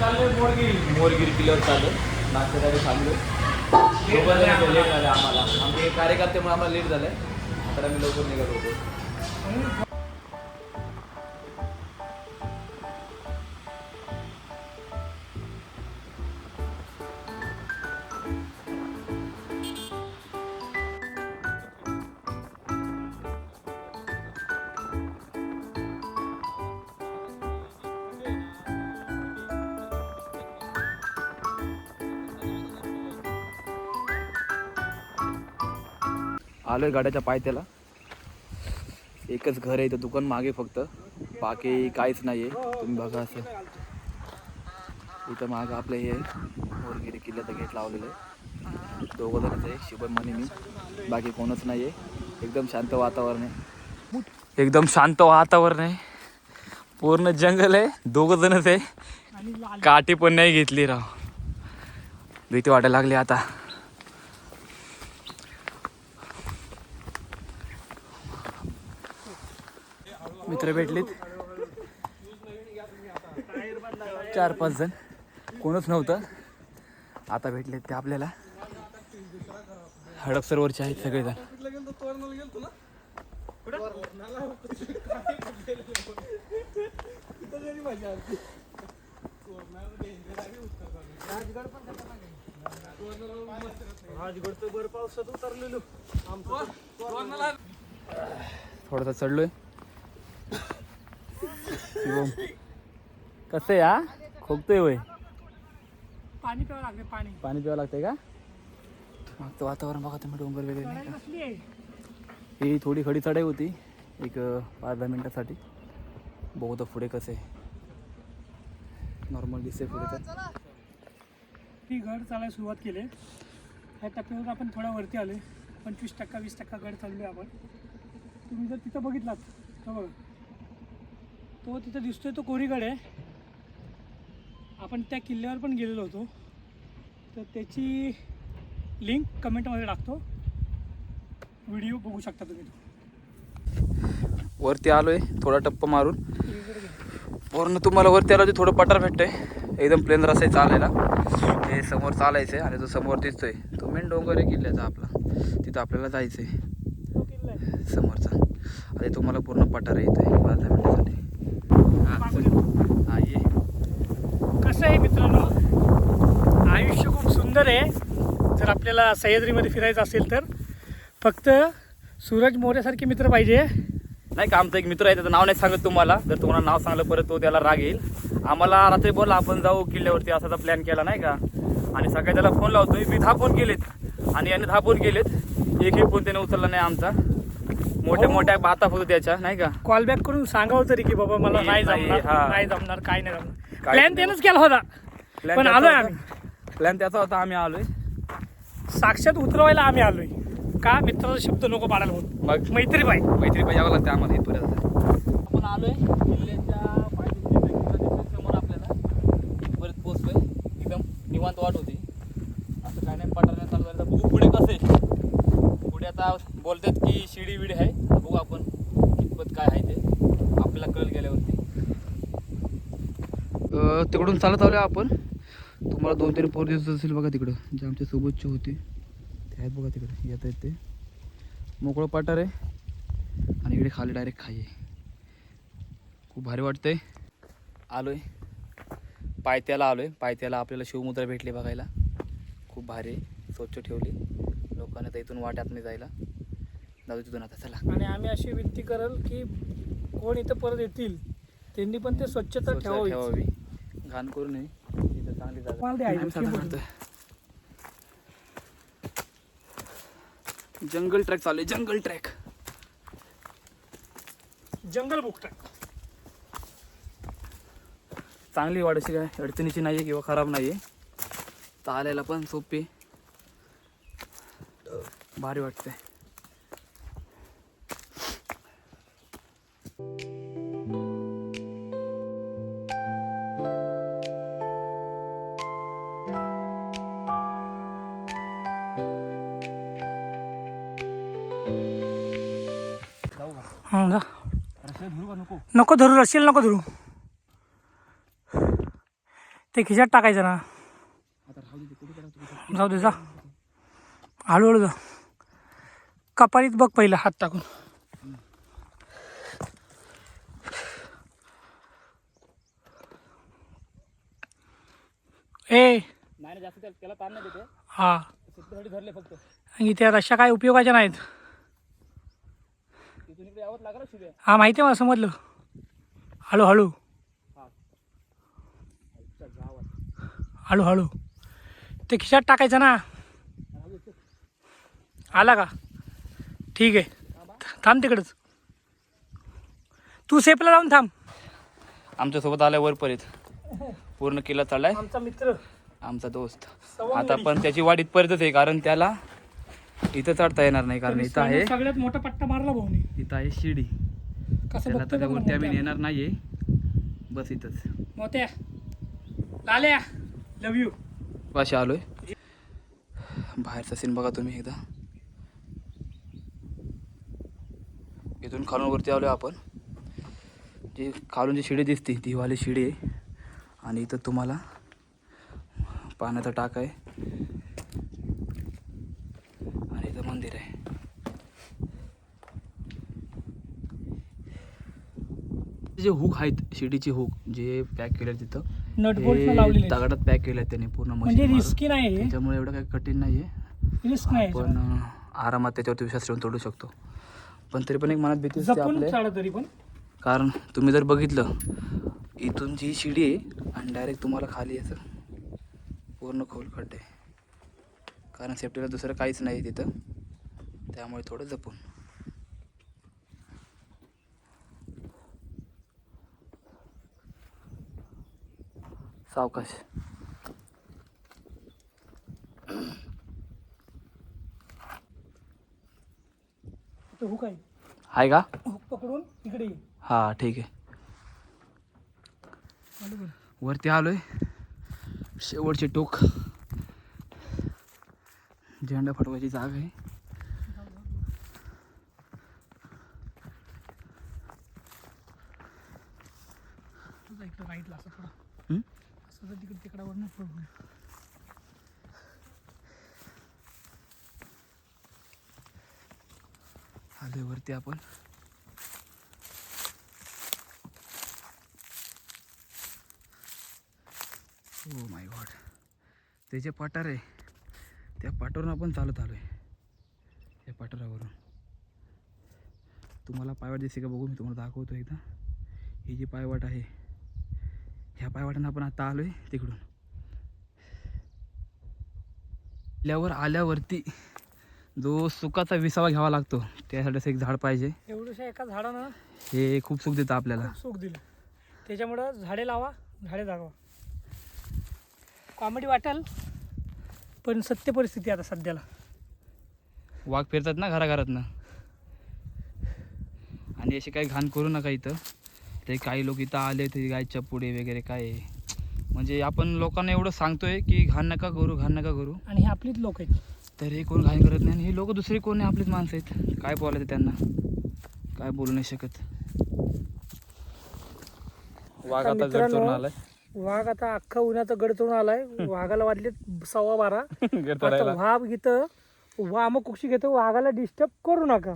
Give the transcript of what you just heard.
मोरगिरी किल्ल्यावर चाललं नाश्त्यासाठी थांबलो. लेट झालं आम्हाला, आमचे कार्यकर्त्यामुळे आम्हाला लेट झालंय. तर आम्ही लवकर निघालो होतो. आलोय गाड्याच्या पायथ्याला. एकच घर आहे इथं, दुकान मागे फक्त, बाकी काहीच नाही आहे. तुम्ही बघा असं इथं मागं आपलं हे मोरगिरी किल्ल्याचा गेट लावलेलं आहे. दोघं जणच आहे, शुभम आणि मी, बाकी कोणच नाही आहे. एकदम शांत वातावरण आहे, एकदम शांत वातावरण आहे. पूर्ण जंगल आहे, दोघं जणच आहे. काठी पण नाही घेतली राव, भीती वाटायला लागली आता. मित्र भेटलेत 4-5 जण, कोणच नव्हतं. आता भेटलेत ते आपल्याला. हडपसरवरचे आहेत सगळेजण. थोडासा चढलोय. कसं आहे हा, खोकतोय वय. पाणी प्यावं लागते, पाणी प्यावं लागतंय का? मागचं वातावरण बघा तुम्ही, डोंगर वगैरे नाही का. ही थोडी खडी चढाई होती, एक 5-10 मिनिटासाठी. बहुत पुढे कसं आहे, नॉर्मल दिसते पुढे. तर ती गड चालायला सुरुवात केली. ह्या टप्प्यावर आपण थोडा वरती आलोय. 25% 20% गड चाललोय आपण. तुम्ही जर तिथं बघितलात तर बघा, तो तिथं दिसतोय तो कोरीगड आहे. आपण त्या किल्ल्यावर पण गेलेलो होतो, तर त्याची लिंक कमेंटमध्ये टाकतो. व्हिडिओ बघू शकता तुम्ही. वरती आलोय थोडा टप्पा मारून. पूर्ण तुम्हाला वरती आलो थोडं पठार भेटतंय, एकदम प्लेन रस्ता आहे चालायला. हे समोर चालायचं आहे, आणि जो समोर दिसतोय तो मेन डोंगर आहे किल्ल्याचा आपला. तिथं आपल्याला जायचं आहे तो किल्ला आहे समोरचा. आणि तुम्हाला पूर्ण पठार येत आहे 5-10 मिनिटासाठी. हा ये. कसं आहे मित्रांनो, आयुष्य खूप सुंदर आहे. जर आपल्याला सह्याद्रीमध्ये फिरायचं असेल तर फक्त सूरज मोऱ्यासारखे मित्र पाहिजे. नाही का, आमचा एक मित्र आहे, त्याचं नाव नाही सांगत तुम्हाला. जर तुम्हाला नाव सांगलं परत तो त्याला राग येईल. आम्हाला रात्री बोलला आपण जाऊ किल्ल्यावरती, असाचा प्लॅन केला नाही का. आणि सकाळी त्याला फोन लावतोय, मी 10 फोन केलेत आणि याने 10 फोन केलेत. एकही फोन त्याने उचलला नाही आमचा. मोठ्या मोठ्या बाता होतो त्याच्या नाही का. कॉल बॅक करून सांगावं तरी की बाबा मला नाही जमणार, काय नाही जमणार. प्लॅन त्यानंच केला होता, पण आलोय आम्ही. प्लॅन त्याचा होता, आम्ही आलोय. साक्षात उतरवायला आम्ही आलोय. का? मित्राचा शब्द नको पाडायला म्हणून. मग मैत्री पाहिजे यावं लागतं आम्हाला इथपर्यंत. आपण आलोय किल्ल्याच्या समोर, आपल्याला परत पोहोचलोय. एकदम निवांत वाट होती. असं काय नाही, पठार चालू झालं. बघू पुढे कसं आहे. पुढे आता बोलतात की शिडी विडी आहे. बघू आपण कितपत काय आहे ते आपल्याला कळलं गेल्यावरती. तिकडून चालत आलो आपण. तुम्हाला 2-3 पोर दिसत असेल बघा तिकडं, जे आमच्या सोबतचे होते ते आहेत बघा तिकडे येत आहेत. ते मोकळं पठार आहे आणि इकडे खाली डायरेक्ट खाई आहे. खूप भारी वाटतंय. आलोय पायथ्याला, पायथ्याला आपल्याला शिवमुद्रा भेटली बघायला. खूप भारी आहे, स्वच्छ ठेवली लोकांनी. तर इथून वाट्यात नाही जायला, जाऊ तिथून आता. चला. आणि आम्ही अशी विनंती करल की कोण इथं परत येतील त्यांनी पण ते स्वच्छता ठेवावी, घाण करू नये. इथं चांगली जागा. जंगल ट्रॅक चालू आहे, जंगल ट्रॅक, जंगल बुक ट्रॅक. चांगली वाढशी काय अडचणीची नाही आहे किंवा खराब नाही आहे. चालायला पण सोपी, भारी वाटते. हां का, नको धरू, रशील नको धरू. ते खिशात टाकायचं ना. आता राहू दे ते कुठे करा जाऊ दे जा, हळूहळू जा. कपारीत बघ पहिलं हात टाकून. ए नाही जास्त त्याला ताण नाही देते, हा, शेतीसाठी धरले फक्त. आणि त्या रश्या काय उपयोगाच्या नाहीत. तिथून इकडे यावंच लागलं शिव्या. हा माहिती आहे मला, समजलं. हळूहळू हा गावात हळूहळू ते खिशात टाकायचं ना. आला का? ठीक आहे, थांब तिकडंच. तू सेफला जाऊन थांब. आमच्यासोबत आलाय वरपर्यंत, पूर्ण किल्ला चढलाय आमचा मित्र, आमचा दोस्त. आता पण त्याची वाट इथपर्यंतच आहे, कारण त्याला इथं चढता येणार नाही, कारण इथं आहे, सगळ्यात मोठा पट्टा मारला भाऊनी. इथं आहे शिडी. कसं त्याला बघतोय तर बघ ना वरती आम्ही मोत्या. नेणार नाहीये, बस इथंच. मोत्या, लाल्या, लव यू. पाशी आलोय. बाहेरचा सीन बघा तुम्ही एकदा. इथून खालून वरती आलोय आपण. जी खालून जी शिडी दिसते ती वाली शिडी आहे, आणि इथं तुम्हाला पाण्याचा टाक आहे, आणि इथं मंदिर आहे. जे हुक आहेत, शिडीचे हुक जे पॅक केले तिथं, नट बोल्ट लावलेले आहेत. दगडात पॅक केले त्याने पूर्ण म्हणजे मशीन. रिस्की नाही, त्याच्यामुळे एवढं काही कठीण नाही आहे, रिस्क नाही. पण आरामात त्याच्यावरती विश्वास ठेवून तोडू शकतो. पण तरी पण एक मनात भीती असते जपून आपल्या, चालत तरी पण. कारण तुम्ही जर बघितलं इथून जी शिडी आहे आणि डायरेक्ट तुम्हाला खाली यायचं पूर्ण खोल खड्डे, कारण सेफ्टीला दुसरं काहीच नाही तिथं, त्यामुळे थोडं जपून. सावकाश. तो हुक आहे, आहे का? हुक पकडून इकडे ये. हां ठीक आहे. आलं बरं. वरती आलोय, शेवटचे टोक, झेंडा फडवायची जागा आहे. तुझा इकडं राईटला असं थोडं हं? असं जर तिकडे तिकडावर नाही पडू. आलोय वरती आपण. ओ माय गॉड, ते जे पठार आहे त्या पठारावरून आपण चालत आलोय. या पठारावरून तुम्हाला पायवाट दिसते का बघू, मी तुम्हाला दाखवतो एकदा. ही जी पायवाट आहे, ह्या पायवाटानं आपण आता आलोय तिकडून. आल्यावरती जो सुखाचा विसावा घ्यावा लागतो, त्यासाठी एक झाड पाहिजे. एवढंशा एका झाडानं हे खूप सुख देतं आपल्याला. खूप सुख दिलं. त्याच्यामुळं झाडे लावा, झाडे जागवा. कॉमेडी वाटेल, पण सत्य परिस्थिती आता सध्याला. वाघ फिरतात ना घराघरातनं, आणि अशी काही घाण करू नका इथं. ते काही लोक इथं आले ते गायच्या पुढे वगैरे काय आहे. म्हणजे आपण लोकांना एवढं सांगतोय की घाण नका करू, घाण नका करू, आणि हे आपलीच लोक आहेत. तर हे कोण घाण करत नाही. आणि हे लोक दुसरे कोण नाही, आपलीच माणसं आहेत. काय बोलायचं त्यांना, काय बोलू नाही शकत. वाघ आता गड चढून आलाय. वाघ आता अख्खा उन्हाचा गड चढून आलाय. वाघाला वाजले 12:15. गड आता चढायला. वाघ इथं वाम कुक्षी घेतो. वाघाला डिस्टर्ब करू नका.